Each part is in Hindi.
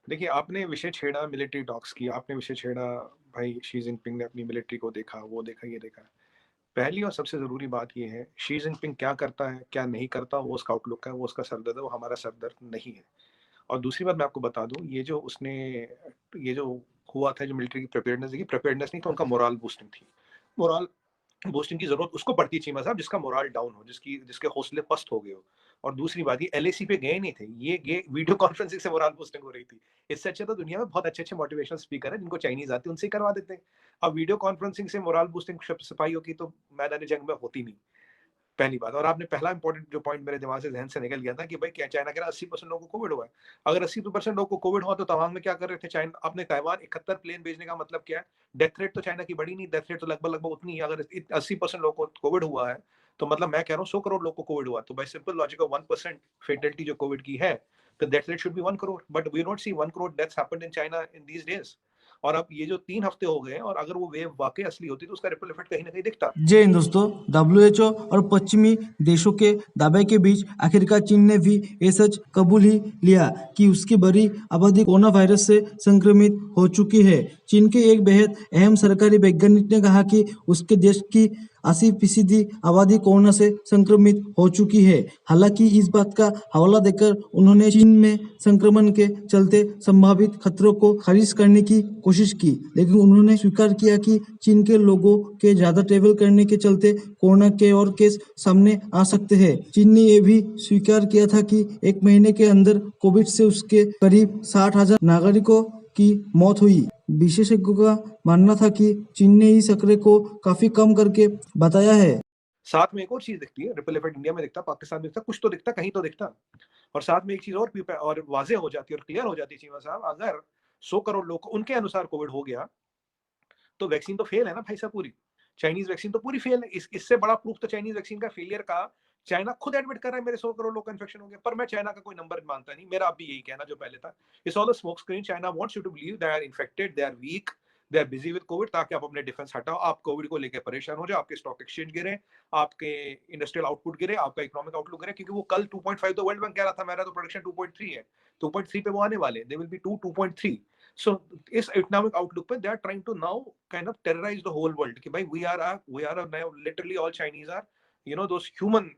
देखिए, आपने विषय छेड़ा मिलिट्री टॉक्स की, आपने विषय छेड़ा भाई शी जिनपिंग ने अपनी मिलिट्री को देखा, वो देखा, ये देखा। पहली और सबसे ज़रूरी बात ये है, शी जिनपिंग क्या करता है, क्या नहीं करता, वो उसका आउटलुक है, वो उसका सरदर्द है, वो हमारा सरदर्द नहीं है। और दूसरी बात मैं आपको बता दूँ, ये जो हुआ था, जो मिलिट्री की प्रिपेयर्डनेस देखी, प्रिपेयर्डनेस नहीं था, उनका मोरल बूस्टिंग थी। मोरल बूस्टिंग की जरूरत उसको पड़ती है चीमा साहब, जिसका मोरल डाउन हो, जिसके हौसले पस्त हो गए हो। और दूसरी बात, ये एलएसी पे गए नहीं थे, ये वीडियो कॉन्फ्रेंसिंग से मोरल बूस्टिंग हो रही थी। इससे अच्छा तो दुनिया में बहुत अच्छे अच्छे मोटिवेशनल स्पीकर है जिनको चाइनीज आती है, उनसे ही करवा देते हैं। अब वीडियो कॉन्फ्रेंसिंग से मोरल बूस्टिंग सिपाहियों की तो मैदान जंग में होती नहीं, पहली बात। और आपने पहला इंपॉर्टेंट जो पॉइंट मेरे दिमाग से ज़हन से निकल गया था कि भाई क्या चाइना कह रहा 80% लोगों को कोविड हुआ है। अगर 80% लोगों को कोविड हुआ तो तवांग में क्या कर रहे थे चाइना, अपने ताइवान 71 प्लेन भेजने का मतलब क्या है? डेथ रेट तो चाइना की बड़ी नहीं, डेथ रेट तो लगभग लगभग उतनी है। अगर 80% लोगों को कोविड हुआ है तो मतलब मैं कह रहा हूँ 100 करोड़ लोगों को कोविड हुआ, तो by simple logic of 1% fatality जो कोविड की है, तो death rate should be 1 crore, but we not see 1 crore deaths happened in China in these days. और अब ये जो 3 हफ्ते हो गए, और अगर वो वेव वाकई असली होती तो उसका रिपल इफेक्ट कहीं ना कहीं दिखता। जय हिंद दोस्तों। डब्ल्यूएचओ और पश्चिमी देशों के दावे के बीच आखिरकार चीन ने भी ये सच कबूल ही लिया कि उसकी बड़ी आबादी कोरोना वायरस से संक्रमित हो चुकी है। चीन के एक बेहद अहम सरकारी वैज्ञानिक ने कहा कि उसके देश की 80% आबादी कोरोना से संक्रमित हो चुकी है। हालांकि इस बात का हवाला देकर उन्होंने चीन में संक्रमण के चलते संभावित खतरों को खारिज करने की कोशिश की, लेकिन उन्होंने स्वीकार किया कि चीन के लोगों के ज्यादा ट्रेवल करने के चलते कोरोना के और केस सामने आ सकते हैं। चीन ने यह भी स्वीकार किया था कि एक महीने के अंदर कोविड से उसके करीब 60,000 नागरिकों की मौत हुई। विशेषज्ञों का मानना था कि चीन ने इस आंकड़े को काफी कम करके बताया है। साथ में एक और चीज दिखती है, रिपल इफेक्ट इंडिया में दिखता, पाकिस्तान में दिखता, कुछ तो दिखता, कहीं तो दिखता। और साथ में एक चीज और भी और वाजे हो जाती है और क्लियर हो जाती है चीमा साहब, अगर 100 करोड़ लोग को उनके अनुसार कोविड हो गया तो वैक्सीन तो फेल है ना भाई साहब पूरी। चाइनीज वैक्सीन तो पूरी फेल है। इससे बड़ा प्रूफ तो चाइनीज वैक्सीन का फेलियर का चाइना खुद एडमिट कर रहा है, मेरे 100 करोड़ लोग का इन्फेक्शन हो गया। पर मैं चाइना का कोई नंबर मानता नहीं, मेरा अब भी यही कहना जो पहले था, it's all a smoke screen. China wants you to believe they are infected, they are weak, they are busy with covid, ताकि आप अपने डिफेंस हटाओ, आप कोविड को लेकर परेशान हो जाओ, आपके स्टॉक एक्सचेंज गिरे, आपके इंडस्ट्रियल आउटपुट गिरे, आपका इकोनॉमिक आउटलुक गिरे। क्योंकि वो कल 2.5 तो वर्ल्ड बैंक कह रहा था, मेरा तो प्रोडक्शन 2.3 है, 2.3 पे वो आने वाले, दे विल बी 2.3। सो इस इकोनॉमिक आउटलुक पे they are trying to now kind of terrorise the whole world कि भाई we are literally all Chinese are those human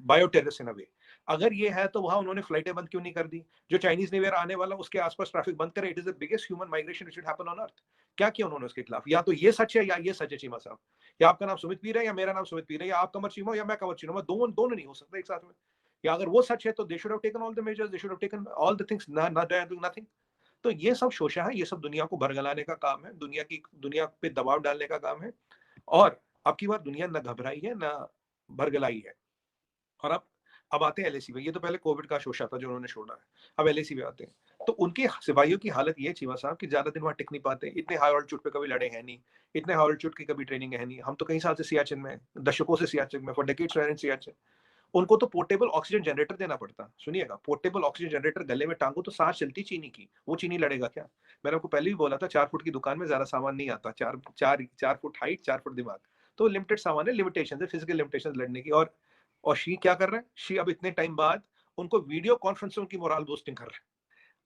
bio terrorist in a way. अगर ये है तो वहां उन्होंने फ्लाइटें बंद क्यों नहीं कर दी? जो चाइनीज न्यू ईयर आने वाला उसके आसपास ट्रैफिक बंद करे। It is the biggest human migration which happen on earth. क्या किया उन्होंने उसके खिलाफ? या तो ये सच है या ये सच है चीमा साहब। या आपका नाम सुमित पीर है या मेरा नाम सुमित पीर है, या आप कमर चीमा हो या मैं कमर चीमा, दोनों दोनों नहीं हो सकते एक साथ में। या अगर वो सच है तो they should have taken all the measures, they should have taken all the things, not doing nothing. तो ये सब शोषा है, ये सब दुनिया को भरगलाने का काम है, दुनिया पे दबाव डालने का काम है। और अब की बार दुनिया ना घबराई है ना भरगलाई है। और अब आते हैं एलएसी पे। ये तो पहले कोविड का शोषा था जो उन्होंने छोड़ा है, अब एलएसी पे आते हैं। तो उनके सिपाहियों की हालत ये चीमा साहब कि ज्यादा दिन वहां टिक नहीं पाते, इतने हाई ऑल्टीट्यूड पे कभी लड़े हैं नहीं, इतने हाई ऑल्टीट्यूड की कभी ट्रेनिंग है नहीं। हम तो कई साल से सियाचिन में, दशकों से सियाचिन में, for decades we are in Siachen. उनको तो पोर्टेबल ऑक्सीजन जनरेटर देना पड़ता। सुनिएगा, पोर्टेबल ऑक्सीजन जनरेटर गले में टांगो तो सांस चलती चीनी की, वो चीनी लड़ेगा क्या? मैंने आपको पहले भी बोला था, 4 फुट की दुकान में ज्यादा सामान नहीं आता। 4 फुट हाइट, 4 फुट दिमाग, तो लिमिटेड सामान है, लिमिटेशन है, फिजिकल लिमिटेशन लड़ने की। और शी क्या कर रहा है? शी अब इतने टाइम बाद उनको वीडियो कॉन्फ्रेंसों की मोरल बूस्टिंग कर रहा है।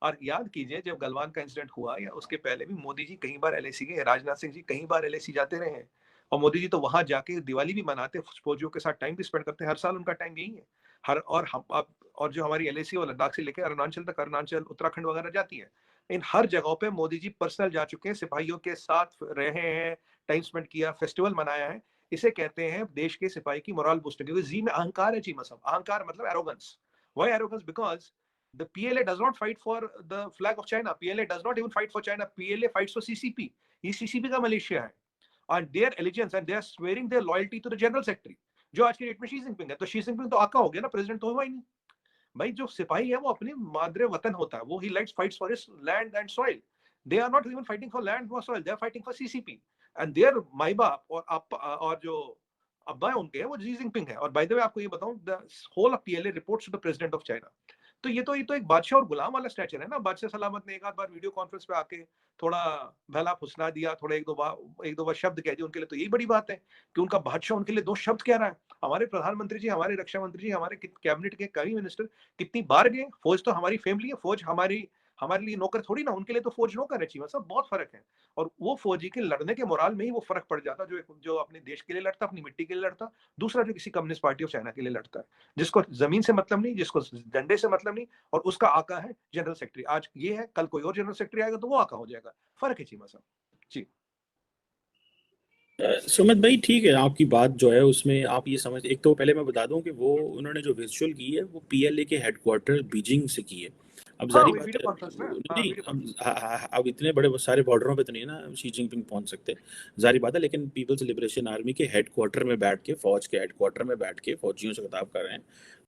और याद कीजिए, जब गलवान का इंसिडेंट हुआ या उसके पहले भी मोदी जी कई बार एलएसी गए, राजनाथ सिंह जी कई बार एलएसी जाते रहे हैं। और मोदी जी तो वहां जाके दिवाली भी मनाते, फौजियों के साथ टाइम भी स्पेंड करते हैं, हर साल उनका टाइम यही है। हर और हम अब और जो हमारी एलएसी वो लद्दाख से लेकर अरुणाचल तक, अरुणाचल उत्तराखंड वगैरह जाती है, इन हर जगहों पे मोदी जी पर्सनल जा चुके हैं, सिपाहियों के साथ रहे हैं, टाइम स्पेंड किया, फेस्टिवल मनाया है। इसे कहते हैं देश के सिपाही की मोरल बूस्टिंग, क्योंकि जी में अहंकार है, जी मतलब अहंकार मतलब arrogance. Why arrogance? Because the PLA does not fight for the flag of China. PLA does not even fight for China. PLA fights for CCP. ये CCP का मलेशिया है। And their allegiance and they are swearing their loyalty to the general secretary, जो आज की डेट में शी जिनपिंग है। तो शी जिनपिंग तो आका हो गया ना, प्रेसिडेंट तो हुआ ही नहीं। भाई जो सिपाही है वो अपने मादरे वतन होता है, वो ही likes fights for his land and soil. They are not even fighting for land और soil, they are fighting for CCP. And there my बाप और जो अब्बा है उनके, वो जी जिनपिंग है। और बाय द वे आपको ये बताऊं, the whole of PLA reports to the president of China. तो ये तो एक बादशाह और गुलाम वाला स्ट्रक्चर है ना। बादशाह सलामत ने एक आध बार वीडियो कॉन्फ्रेंस पे आके थोड़ा भला फुसला दिया, थोड़ा एक दो बार शब्द कह दिए, उनके लिए तो यही बड़ी बात है कि उनका बादशाह उनके लिए 2 शब्द कह रहा है। हमारे प्रधानमंत्री जी, हमारे रक्षा मंत्री जी, हमारे कैबिनेट के कई मिनिस्टर कितनी बार गए? फौज तो हमारी फैमिली है, फौज हमारी हमारे लिए नौकर थोड़ी ना, उनके लिए तो फौज नौकर है चीमा साहब, बहुत फर्क है। और वो फौजी के लड़ने के मोराल में ही वो फर्क पड़ जाता, जो अपने देश के लिए लड़ता, अपनी मिट्टी के लिए लड़ता, दूसरा जो किसी कम्युनिस्ट पार्टी ऑफ चाइना के लिए लड़ता है, जिसको जमीन से मतलब नहीं, जिसको डंडे से मतलब नहीं, और उसका आका है जनरल सेक्रेटरी। आज ये है, कल कोई और जनरल सेक्रेटरी आएगा तो वो आका हो जाएगा। फर्क है चीमा साहब जी। सुमित भाई ठीक है, आपकी बात जो है उसमें आप ये समझ, एक तो पहले मैं बता दूं कि वो उन्होंने जो विजुअल की है वो पीएलए के हेडक्वार्टर बीजिंग से की है। अब हाँ जारी वही बात वीडियो है, कॉन्फ्रेंस ना, हाँ नहीं वीडियो अब कॉन्फ्रेंस। अब इतने बड़े सारे बॉर्डरों पे तो नहीं ना शी जिनपिंग पहुंच सकते, जारी बात है, लेकिन पीपल्स लिबरेशन आर्मी के हेडक्वार्टर में बैठ के, फौज के हेडक्वार्टर में बैठ के फौजियों से खिताब कर रहे हैं,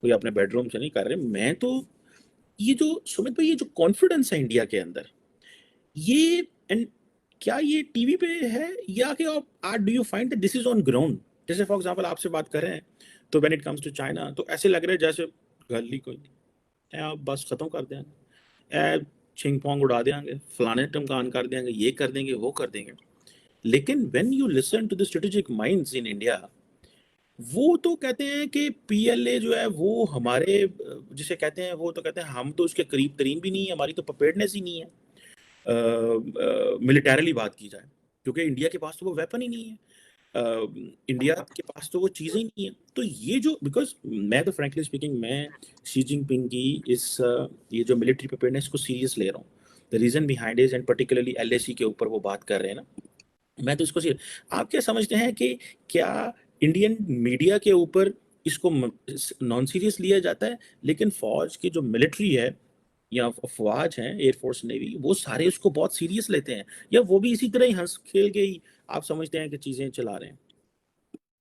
कोई अपने बेडरूम से नहीं कर रहे। मैं तो ये जो सुमित भाई, ये जो कॉन्फिडेंस है इंडिया के अंदर, ये एंड क्या ये टीवी पे है या कि आप do you find that this is on ground? जैसे फॉर एग्जांपल आपसे बात कर रहे हैं तो when it comes to China तो ऐसे लग रहा है जैसे गली कोई नहीं, आप बस खत्म कर देंगे, छिंग पोंग उड़ा देंगे, फलाने टमकान कर देंगे, ये कर देंगे, वो कर देंगे। लेकिन when you listen to the strategic minds in India, वो तो कहते हैं कि पीएलए जो है वो हमारे जिसे कहते हैं, वो तो कहते हैं हम तो उसके करीब तरीन भी नहीं है, हमारी तो प्रिपेयर्डनेस ही नहीं है मिलिटरीली बात की जाए, क्योंकि इंडिया के पास तो वो वेपन ही नहीं है, इंडिया के पास तो वो चीज़ें ही नहीं है। तो ये जो, बिकॉज मैं तो फ्रैंकली स्पीकिंग मैं शी जिनपिंग की इस ये जो मिलिट्री प्रिपेयर्डनेस को सीरियस ले रहा हूँ। The reason behind is, and particularly LAC के ऊपर वो बात कर रहे हैं ना, मैं तो इसको आप क्या समझते हैं कि क्या इंडियन मीडिया के ऊपर इसको नॉन सीरियस लिया जाता है, लेकिन फौज की जो मिलिट्री है या अफवाज हैं, एयरफोर्स नेवी, वो सारे उसको बहुत सीरियस लेते हैं, या वो भी इसी तरह ही हंस खेल के ही आप समझते हैं कि चीजें चला रहे हैं?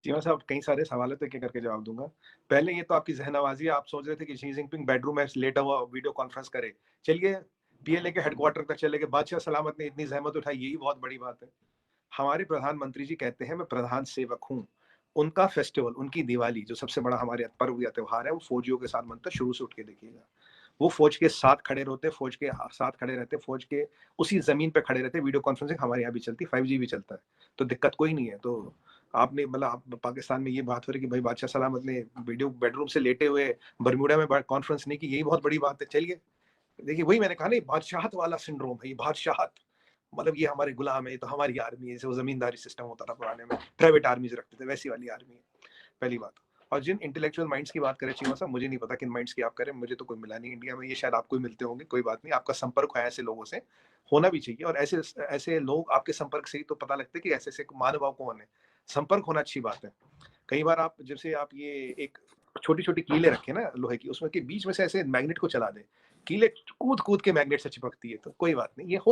चीमा साहब कई सारे सवाल है तो एक एक करके जवाब दूंगा। पहले ये तो आपकी जहनवाजी है, आप सोच रहे थे कि शी जिनपिंग बेडरूम में लेटा हुआ वीडियो कॉन्फ्रेंस करे। चलिए पीएलए के हेडक्वार्टर तक चले गए, बादशाह सलामत ने इतनी जहमत उठाई, यही बहुत बड़ी बात है। हमारे प्रधानमंत्री जी कहते हैं मैं प्रधान सेवक हूँ। उनका फेस्टिवल, उनकी दिवाली जो सबसे बड़ा हमारे पर्व या त्योहार है, वो फौजियों के साथ मनता है। शुरू से उठ के देखिएगा, वो फौज के साथ खड़े रहते, फौज के साथ खड़े रहते, फौज के उसी जमीन पे खड़े रहते। वीडियो कॉन्फ्रेंसिंग हमारे यहाँ भी चलती, 5G भी चलता है, तो दिक्कत कोई नहीं है। तो आपने मतलब पाकिस्तान में ये बात हो रही कि भाई बादशाह सलामत ने वीडियो बेडरूम से लेटे हुए बरमूडा में कॉन्फ्रेंस नहीं की, यही बहुत बड़ी बात है। चलिए देखिए, वही मैंने कहा ना, बादशाहत वाला सिंड्रोम है ये, बादशाहत मतलब ये हमारे गुलाम है, ये तो हमारी आर्मी है, जैसे वो जमींदारी सिस्टम होता था पुराने में, प्राइवेट आर्मीज रखते थे, वैसी वाली आर्मी है, पहली बात। और जिन इंटेलेक्चुअल माइंड्स की बात करें चीमा साहब, मुझे नहीं पता किन माइंड्स की आप करें, मुझे तो कोई मिला नहीं इंडिया में, ये शायद आपको ही मिलते होंगे, कोई बात नहीं, आपका संपर्क है ऐसे लोगों से, होना भी चाहिए। और ऐसे ऐसे लोग आपके संपर्क से ही तो पता लगता है कि ऐसे ऐसे मानव कौन है, संपर्क होना अच्छी बात है। कई बार आप जैसे आप ये एक छोटी छोटी कीले रखे ना लोहे की, उसमें के बीच में से ऐसे मैग्नेट को चला दे, कीले कूद कूद के मैग्नेट से चिपकती है, तो कोई बात नहीं, ये हो